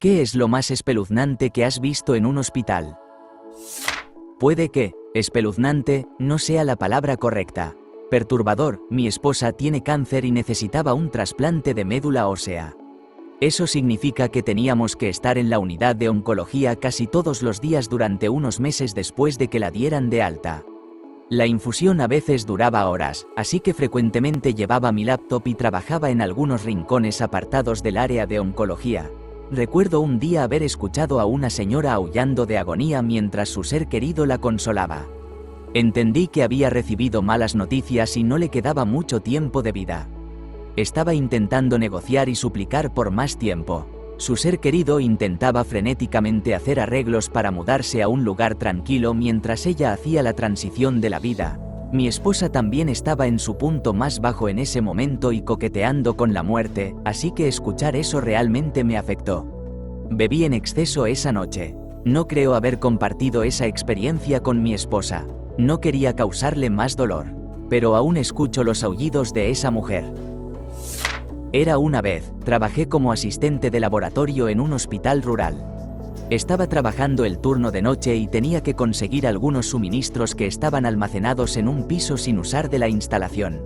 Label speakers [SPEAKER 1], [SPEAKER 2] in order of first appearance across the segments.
[SPEAKER 1] ¿Qué es lo más espeluznante que has visto en un hospital? Puede que espeluznante no sea la palabra correcta. Perturbador, mi esposa tiene cáncer y necesitaba un trasplante de médula ósea. Eso significa que teníamos que estar en la unidad de oncología casi todos los días durante unos meses después de que la dieran de alta. La infusión a veces duraba horas, así que frecuentemente llevaba mi laptop y trabajaba en algunos rincones apartados del área de oncología. Recuerdo un día haber escuchado a una señora aullando de agonía mientras su ser querido la consolaba. Entendí que había recibido malas noticias y no le quedaba mucho tiempo de vida. Estaba intentando negociar y suplicar por más tiempo. Su ser querido intentaba frenéticamente hacer arreglos para mudarse a un lugar tranquilo mientras ella hacía la transición de la vida. Mi esposa también estaba en su punto más bajo en ese momento y coqueteando con la muerte, así que escuchar eso realmente me afectó. Bebí en exceso esa noche. No creo haber compartido esa experiencia con mi esposa. No quería causarle más dolor. Pero aún escucho los aullidos de esa mujer. Era una vez, trabajé como asistente de laboratorio en un hospital rural. Estaba trabajando el turno de noche y tenía que conseguir algunos suministros que estaban almacenados en un piso sin usar de la instalación.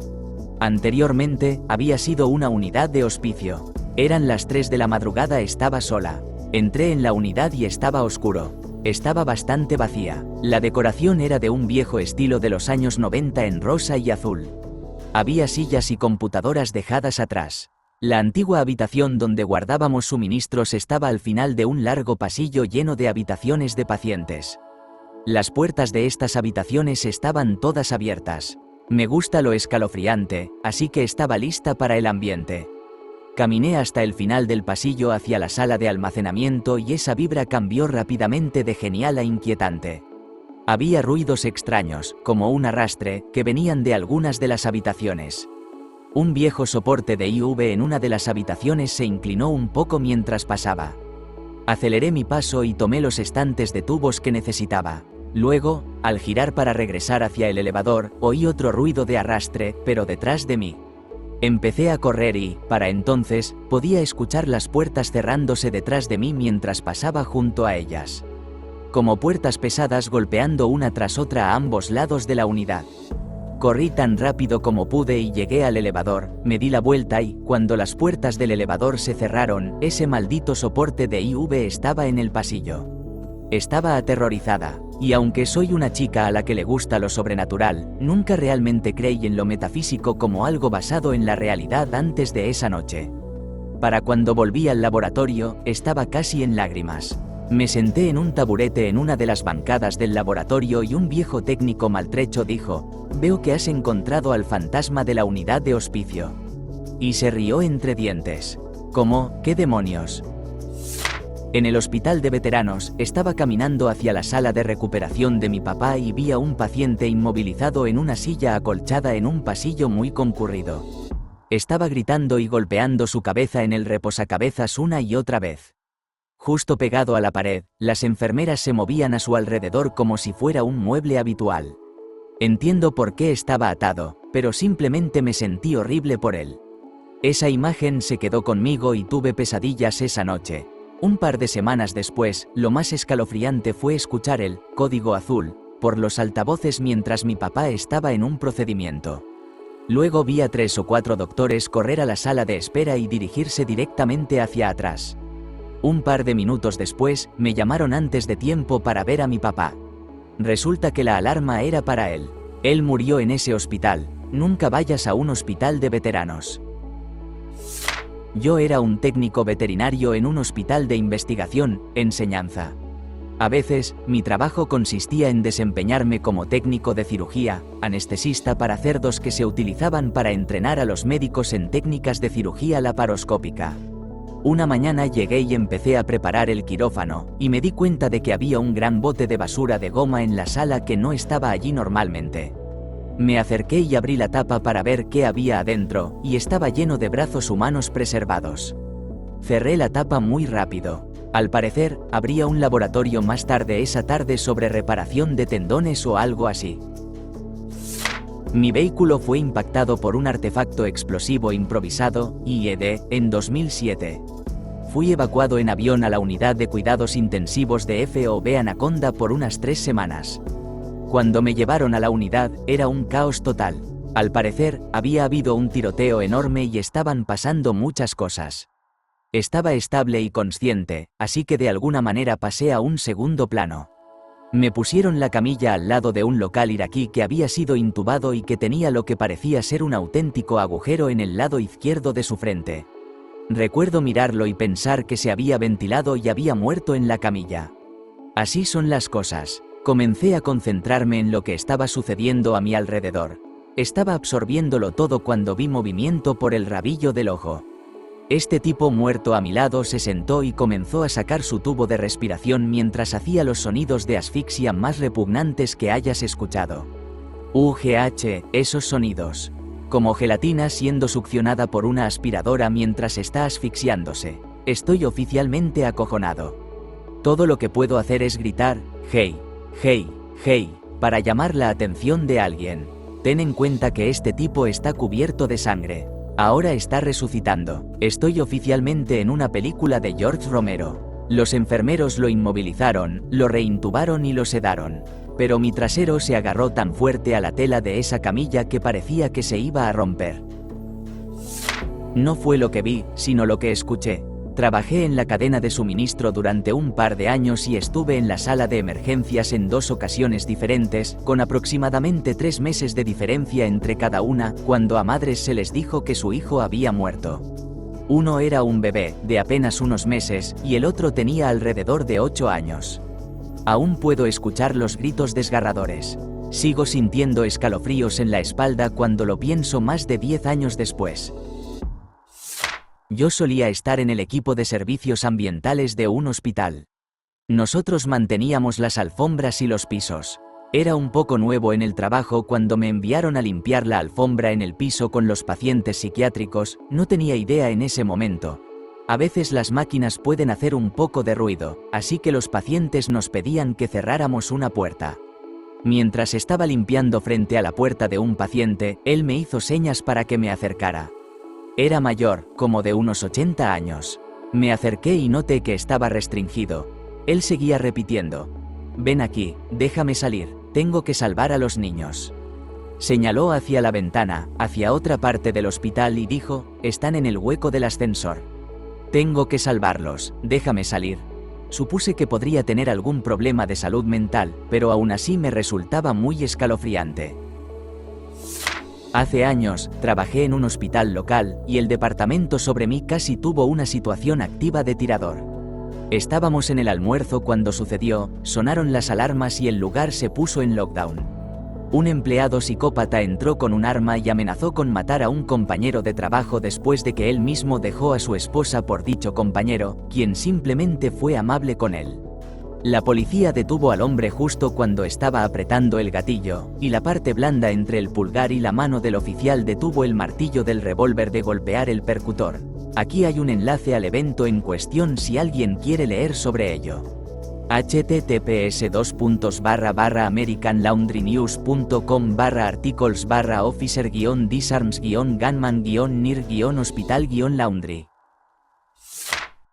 [SPEAKER 1] Anteriormente, había sido una unidad de hospicio. Eran las 3 de la madrugada, estaba sola. Entré en la unidad y estaba oscuro. Estaba bastante vacía. La decoración era de un viejo estilo de los años 90 en rosa y azul. Había sillas y computadoras dejadas atrás. La antigua habitación donde guardábamos suministros estaba al final de un largo pasillo lleno de habitaciones de pacientes. Las puertas de estas habitaciones estaban todas abiertas. Me gusta lo escalofriante, así que estaba lista para el ambiente. Caminé hasta el final del pasillo hacia la sala de almacenamiento y esa vibra cambió rápidamente de genial a inquietante. Había ruidos extraños, como un arrastre, que venían de algunas de las habitaciones. Un viejo soporte de IV en una de las habitaciones se inclinó un poco mientras pasaba. Aceleré mi paso y tomé los estantes de tubos que necesitaba. Luego, al girar para regresar hacia el elevador, oí otro ruido de arrastre, pero detrás de mí. Empecé a correr y, para entonces, podía escuchar las puertas cerrándose detrás de mí mientras pasaba junto a ellas. Como puertas pesadas golpeando una tras otra a ambos lados de la unidad. Corrí tan rápido como pude y llegué al elevador, me di la vuelta y, cuando las puertas del elevador se cerraron, ese maldito soporte de IV estaba en el pasillo. Estaba aterrorizada, y aunque soy una chica a la que le gusta lo sobrenatural, nunca realmente creí en lo metafísico como algo basado en la realidad antes de esa noche. Para cuando volví al laboratorio, estaba casi en lágrimas. Me senté en un taburete en una de las bancadas del laboratorio y un viejo técnico maltrecho dijo: «Veo que has encontrado al fantasma de la unidad de hospicio». Y se rió entre dientes. ¿Cómo? ¿Qué demonios? En el hospital de veteranos, estaba caminando hacia la sala de recuperación de mi papá y vi a un paciente inmovilizado en una silla acolchada en un pasillo muy concurrido. Estaba gritando y golpeando su cabeza en el reposacabezas una y otra vez. Justo pegado a la pared, las enfermeras se movían a su alrededor como si fuera un mueble habitual. Entiendo por qué estaba atado, pero simplemente me sentí horrible por él. Esa imagen se quedó conmigo y tuve pesadillas esa noche. Un par de semanas después, lo más escalofriante fue escuchar el código azul por los altavoces mientras mi papá estaba en un procedimiento. Luego vi a 3 o 4 doctores correr a la sala de espera y dirigirse directamente hacia atrás. Un par de minutos después, me llamaron antes de tiempo para ver a mi papá. Resulta que la alarma era para él. Él murió en ese hospital. Nunca vayas a un hospital de veteranos. Yo era un técnico veterinario en un hospital de investigación, enseñanza. A veces, mi trabajo consistía en desempeñarme como técnico de cirugía, anestesista para cerdos que se utilizaban para entrenar a los médicos en técnicas de cirugía laparoscópica. Una mañana llegué y empecé a preparar el quirófano, y me di cuenta de que había un gran bote de basura de goma en la sala que no estaba allí normalmente. Me acerqué y abrí la tapa para ver qué había adentro, y estaba lleno de brazos humanos preservados. Cerré la tapa muy rápido. Al parecer, habría un laboratorio más tarde esa tarde sobre reparación de tendones o algo así. Mi vehículo fue impactado por un artefacto explosivo improvisado, IED, en 2007. Fui evacuado en avión a la unidad de cuidados intensivos de FOB Anaconda por unas 3 semanas. Cuando me llevaron a la unidad, era un caos total. Al parecer, había habido un tiroteo enorme y estaban pasando muchas cosas. Estaba estable y consciente, así que de alguna manera pasé a un segundo plano. Me pusieron la camilla al lado de un local iraquí que había sido intubado y que tenía lo que parecía ser un auténtico agujero en el lado izquierdo de su frente. Recuerdo mirarlo y pensar que se había ventilado y había muerto en la camilla. Así son las cosas. Comencé a concentrarme en lo que estaba sucediendo a mi alrededor. Estaba absorbiéndolo todo cuando vi movimiento por el rabillo del ojo. Este tipo muerto a mi lado se sentó y comenzó a sacar su tubo de respiración mientras hacía los sonidos de asfixia más repugnantes que hayas escuchado. Esos sonidos. Como gelatina siendo succionada por una aspiradora mientras está asfixiándose. Estoy oficialmente acojonado. Todo lo que puedo hacer es gritar, hey, hey, hey, para llamar la atención de alguien. Ten en cuenta que este tipo está cubierto de sangre. Ahora está resucitando. Estoy oficialmente en una película de George Romero. Los enfermeros lo inmovilizaron, lo reintubaron y lo sedaron. Pero mi trasero se agarró tan fuerte a la tela de esa camilla que parecía que se iba a romper. No fue lo que vi, sino lo que escuché. Trabajé en la cadena de suministro durante un par de años y estuve en la sala de emergencias en 2 ocasiones diferentes, con aproximadamente 3 meses de diferencia entre cada una, cuando a madres se les dijo que su hijo había muerto. Uno era un bebé, de apenas unos meses, y el otro tenía alrededor de 8 años. Aún puedo escuchar los gritos desgarradores. Sigo sintiendo escalofríos en la espalda cuando lo pienso más de 10 años después. Yo solía estar en el equipo de servicios ambientales de un hospital. Nosotros manteníamos las alfombras y los pisos. Era un poco nuevo en el trabajo cuando me enviaron a limpiar la alfombra en el piso con los pacientes psiquiátricos, no tenía idea en ese momento. A veces las máquinas pueden hacer un poco de ruido, así que los pacientes nos pedían que cerráramos una puerta. Mientras estaba limpiando frente a la puerta de un paciente, él me hizo señas para que me acercara. Era mayor, como de unos 80 años. Me acerqué y noté que estaba restringido. Él seguía repitiendo: «Ven aquí, déjame salir, tengo que salvar a los niños». Señaló hacia la ventana, hacia otra parte del hospital y dijo: «Están en el hueco del ascensor. Tengo que salvarlos, déjame salir». Supuse que podría tener algún problema de salud mental, pero aún así me resultaba muy escalofriante. Hace años, trabajé en un hospital local, y el departamento sobre mí casi tuvo una situación activa de tirador. Estábamos en el almuerzo cuando sucedió, sonaron las alarmas y el lugar se puso en lockdown. Un empleado psicópata entró con un arma y amenazó con matar a un compañero de trabajo después de que él mismo dejó a su esposa por dicho compañero, quien simplemente fue amable con él. La policía detuvo al hombre justo cuando estaba apretando el gatillo, y la parte blanda entre el pulgar y la mano del oficial detuvo el martillo del revólver de golpear el percutor. Aquí hay un enlace al evento en cuestión si alguien quiere leer sobre ello. https://americanlaundrynews.com/articles/officer-disarms-gunman-near-hospital-laundry.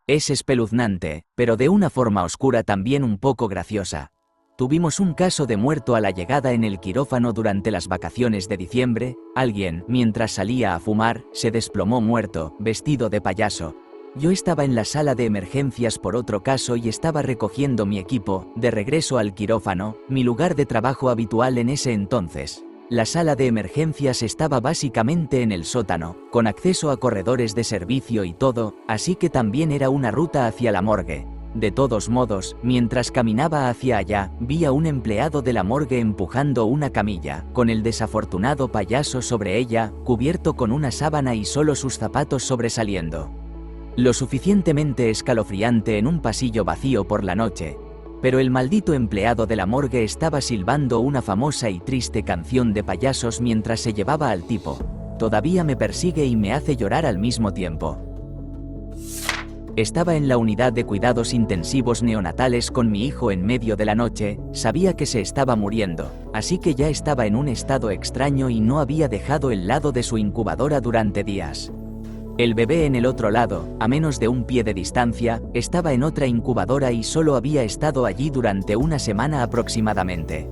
[SPEAKER 1] Es espeluznante, pero de una forma oscura también un poco graciosa. Tuvimos un caso de muerto a la llegada en el quirófano durante las vacaciones de diciembre. Alguien, mientras salía a fumar, se desplomó muerto, vestido de payaso. Yo estaba en la sala de emergencias por otro caso y estaba recogiendo mi equipo, de regreso al quirófano, mi lugar de trabajo habitual en ese entonces. La sala de emergencias estaba básicamente en el sótano, con acceso a corredores de servicio y todo, así que también era una ruta hacia la morgue. De todos modos, mientras caminaba hacia allá, vi a un empleado de la morgue empujando una camilla, con el desafortunado payaso sobre ella, cubierto con una sábana y solo sus zapatos sobresaliendo. Lo suficientemente escalofriante en un pasillo vacío por la noche. Pero el maldito empleado de la morgue estaba silbando una famosa y triste canción de payasos mientras se llevaba al tipo. Todavía me persigue y me hace llorar al mismo tiempo. Estaba en la unidad de cuidados intensivos neonatales con mi hijo en medio de la noche, sabía que se estaba muriendo, así que ya estaba en un estado extraño y no había dejado el lado de su incubadora durante días. El bebé en el otro lado, a menos de un pie de distancia, estaba en otra incubadora y solo había estado allí durante una semana aproximadamente.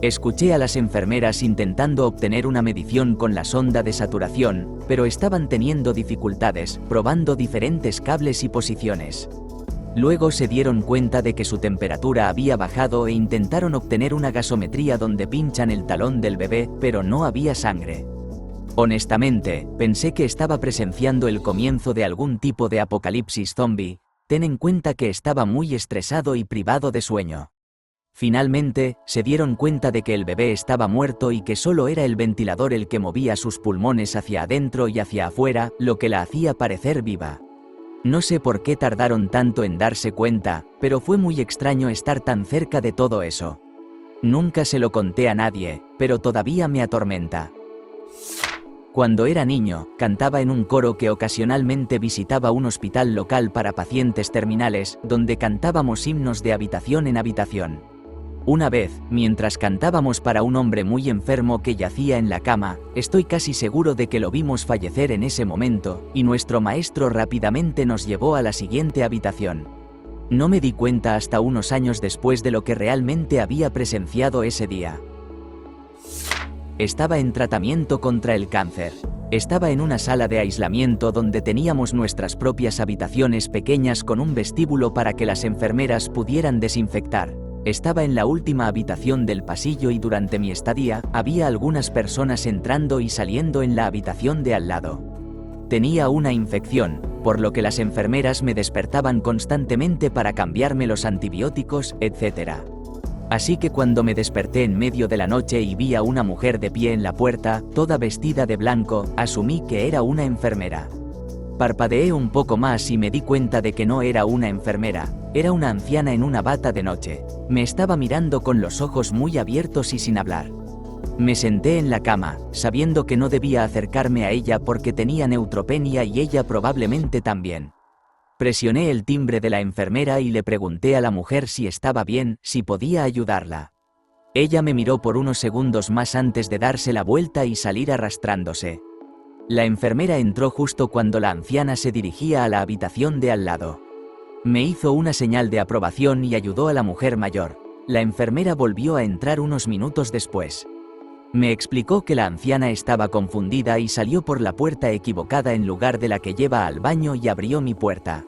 [SPEAKER 1] Escuché a las enfermeras intentando obtener una medición con la sonda de saturación, pero estaban teniendo dificultades, probando diferentes cables y posiciones. Luego se dieron cuenta de que su temperatura había bajado e intentaron obtener una gasometría donde pinchan el talón del bebé, pero no había sangre. Honestamente, pensé que estaba presenciando el comienzo de algún tipo de apocalipsis zombie. Ten en cuenta que estaba muy estresado y privado de sueño. Finalmente, se dieron cuenta de que el bebé estaba muerto y que solo era el ventilador el que movía sus pulmones hacia adentro y hacia afuera, lo que la hacía parecer viva. No sé por qué tardaron tanto en darse cuenta, pero fue muy extraño estar tan cerca de todo eso. Nunca se lo conté a nadie, pero todavía me atormenta. Cuando era niño, cantaba en un coro que ocasionalmente visitaba un hospital local para pacientes terminales, donde cantábamos himnos de habitación en habitación. Una vez, mientras cantábamos para un hombre muy enfermo que yacía en la cama, estoy casi seguro de que lo vimos fallecer en ese momento, y nuestro maestro rápidamente nos llevó a la siguiente habitación. No me di cuenta hasta unos años después de lo que realmente había presenciado ese día. Estaba en tratamiento contra el cáncer. Estaba en una sala de aislamiento donde teníamos nuestras propias habitaciones pequeñas con un vestíbulo para que las enfermeras pudieran desinfectar. Estaba en la última habitación del pasillo y durante mi estadía, había algunas personas entrando y saliendo en la habitación de al lado. Tenía una infección, por lo que las enfermeras me despertaban constantemente para cambiarme los antibióticos, etc. Así que cuando me desperté en medio de la noche y vi a una mujer de pie en la puerta, toda vestida de blanco, asumí que era una enfermera. Parpadeé un poco más y me di cuenta de que no era una enfermera, era una anciana en una bata de noche. Me estaba mirando con los ojos muy abiertos y sin hablar. Me senté en la cama, sabiendo que no debía acercarme a ella porque tenía neutropenia y ella probablemente también. Presioné el timbre de la enfermera y le pregunté a la mujer si estaba bien, si podía ayudarla. Ella me miró por unos segundos más antes de darse la vuelta y salir arrastrándose. La enfermera entró justo cuando la anciana se dirigía a la habitación de al lado. Me hizo una señal de aprobación y ayudó a la mujer mayor. La enfermera volvió a entrar unos minutos después. Me explicó que la anciana estaba confundida y salió por la puerta equivocada en lugar de la que lleva al baño y abrió mi puerta.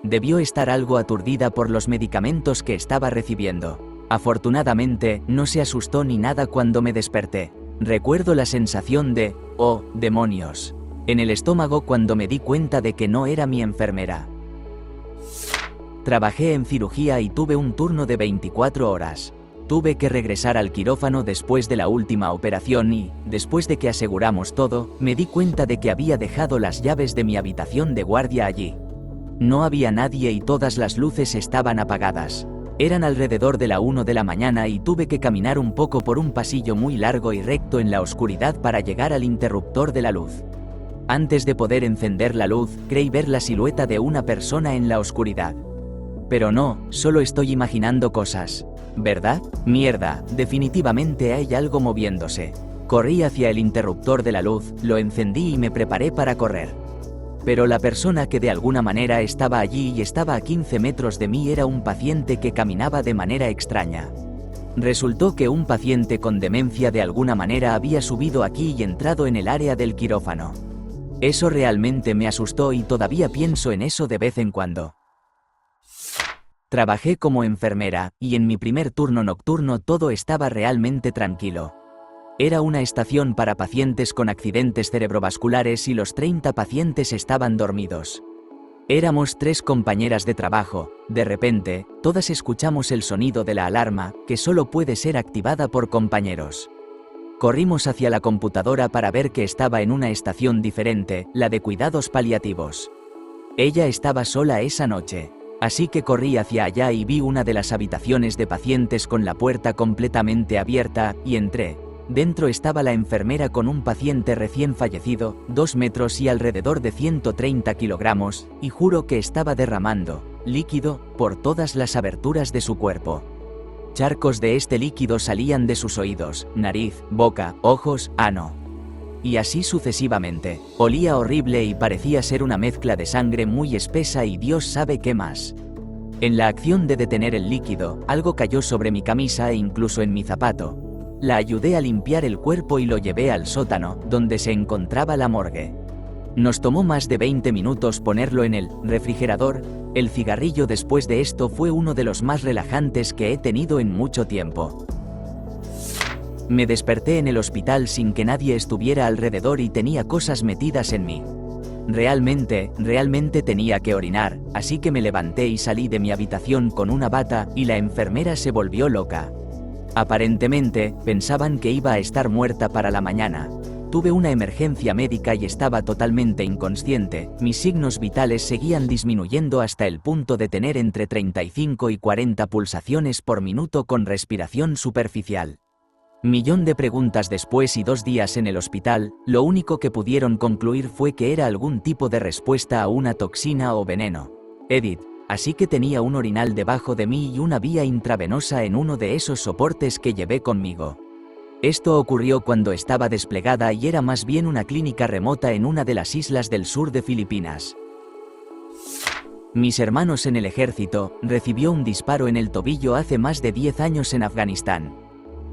[SPEAKER 1] Debió estar algo aturdida por los medicamentos que estaba recibiendo. Afortunadamente, no se asustó ni nada cuando me desperté. Recuerdo la sensación de, oh, demonios, en el estómago cuando me di cuenta de que no era mi enfermera. Trabajé en cirugía y tuve un turno de 24 horas. Tuve que regresar al quirófano después de la última operación y, después de que aseguramos todo, me di cuenta de que había dejado las llaves de mi habitación de guardia allí. No había nadie y todas las luces estaban apagadas. Eran alrededor de la 1 de la mañana y tuve que caminar un poco por un pasillo muy largo y recto en la oscuridad para llegar al interruptor de la luz. Antes de poder encender la luz, creí ver la silueta de una persona en la oscuridad. Pero no, solo estoy imaginando cosas. ¿Verdad? Mierda, definitivamente hay algo moviéndose. Corrí hacia el interruptor de la luz, lo encendí y me preparé para correr. Pero la persona que de alguna manera estaba allí y estaba a 15 metros de mí era un paciente que caminaba de manera extraña. Resultó que un paciente con demencia de alguna manera había subido aquí y entrado en el área del quirófano. Eso realmente me asustó y todavía pienso en eso de vez en cuando. Trabajé como enfermera, y en mi primer turno nocturno todo estaba realmente tranquilo. Era una estación para pacientes con accidentes cerebrovasculares y los 30 pacientes estaban dormidos. Éramos 3 compañeras de trabajo. De repente, todas escuchamos el sonido de la alarma, que solo puede ser activada por compañeros. Corrimos hacia la computadora para ver que estaba en una estación diferente, la de cuidados paliativos. Ella estaba sola esa noche. Así que corrí hacia allá y vi una de las habitaciones de pacientes con la puerta completamente abierta, y entré. Dentro estaba la enfermera con un paciente recién fallecido, 2 metros y alrededor de 130 kilogramos, y juro que estaba derramando líquido por todas las aberturas de su cuerpo. Charcos de este líquido salían de sus oídos, nariz, boca, ojos, ano. y así sucesivamente. Olía horrible y parecía ser una mezcla de sangre muy espesa y Dios sabe qué más. En la acción de detener el líquido, algo cayó sobre mi camisa e incluso en mi zapato. La ayudé a limpiar el cuerpo y lo llevé al sótano, donde se encontraba la morgue. Nos tomó más de 20 minutos ponerlo en el refrigerador. El cigarrillo después de esto fue uno de los más relajantes que he tenido en mucho tiempo. Me desperté en el hospital sin que nadie estuviera alrededor y tenía cosas metidas en mí. Realmente tenía que orinar, así que me levanté y salí de mi habitación con una bata y la enfermera se volvió loca. Aparentemente, pensaban que iba a estar muerta para la mañana. Tuve una emergencia médica y estaba totalmente inconsciente. Mis signos vitales seguían disminuyendo hasta el punto de tener entre 35 y 40 pulsaciones por minuto con respiración superficial. Millón de preguntas después y 2 días en el hospital, lo único que pudieron concluir fue que era algún tipo de respuesta a una toxina o veneno. Edith, así que tenía un orinal debajo de mí y una vía intravenosa en uno de esos soportes que llevé conmigo. Esto ocurrió cuando estaba desplegada y era más bien una clínica remota en una de las islas del sur de Filipinas. Mis hermanos en el ejército, recibió un disparo en el tobillo hace más de 10 años en Afganistán.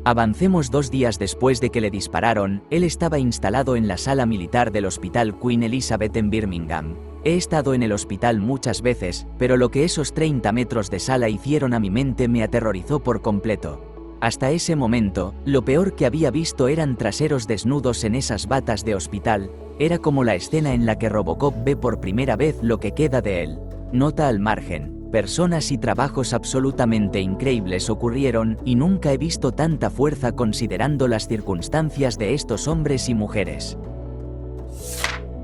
[SPEAKER 1] Avancemos 2 días después de que le dispararon, él estaba instalado en la sala militar del Hospital Queen Elizabeth en Birmingham. He estado en el hospital muchas veces, pero lo que esos 30 metros de sala hicieron a mi mente me aterrorizó por completo. Hasta ese momento, lo peor que había visto eran traseros desnudos en esas batas de hospital. Era como la escena en la que Robocop ve por primera vez lo que queda de él. Nota al margen. Personas y trabajos absolutamente increíbles ocurrieron y nunca he visto tanta fuerza considerando las circunstancias de estos hombres y mujeres.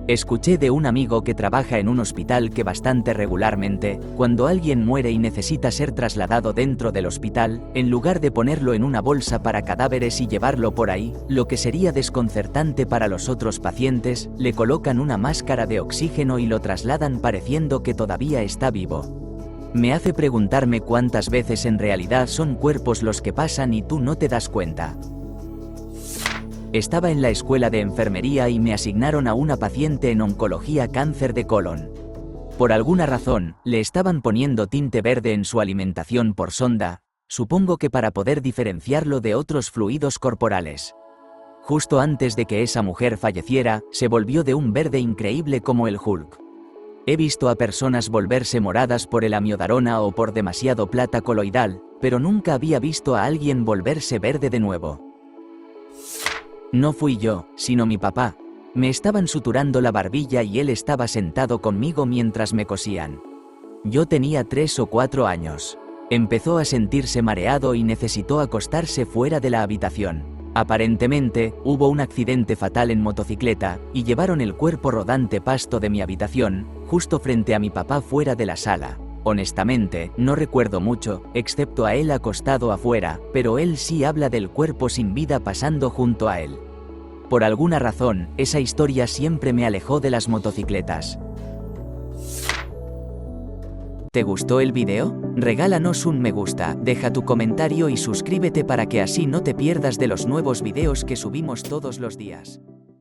[SPEAKER 1] Escuché de un amigo que trabaja en un hospital que bastante regularmente, cuando alguien muere y necesita ser trasladado dentro del hospital, en lugar de ponerlo en una bolsa para cadáveres y llevarlo por ahí, lo que sería desconcertante para los otros pacientes, le colocan una máscara de oxígeno y lo trasladan pareciendo que todavía está vivo. Me hace preguntarme cuántas veces en realidad son cuerpos los que pasan y tú no te das cuenta. Estaba en la escuela de enfermería y me asignaron a una paciente en oncología cáncer de colon. Por alguna razón, le estaban poniendo tinte verde en su alimentación por sonda, supongo que para poder diferenciarlo de otros fluidos corporales. Justo antes de que esa mujer falleciera, se volvió de un verde increíble como el Hulk. He visto a personas volverse moradas por el amiodarona o por demasiado plata coloidal, pero nunca había visto a alguien volverse verde de nuevo. No fui yo, sino mi papá. Me estaban suturando la barbilla y él estaba sentado conmigo mientras me cosían. Yo tenía 3 o 4 años. Empezó a sentirse mareado y necesitó acostarse fuera de la habitación. Aparentemente, hubo un accidente fatal en motocicleta, y llevaron el cuerpo rodante pasto de mi habitación, justo frente a mi papá fuera de la sala. Honestamente, no recuerdo mucho, excepto a él acostado afuera, pero él sí habla del cuerpo sin vida pasando junto a él. Por alguna razón, esa historia siempre me alejó de las motocicletas. ¿Te gustó el video? Regálanos un me gusta, deja tu comentario y suscríbete para que así no te pierdas de los nuevos videos que subimos todos los días.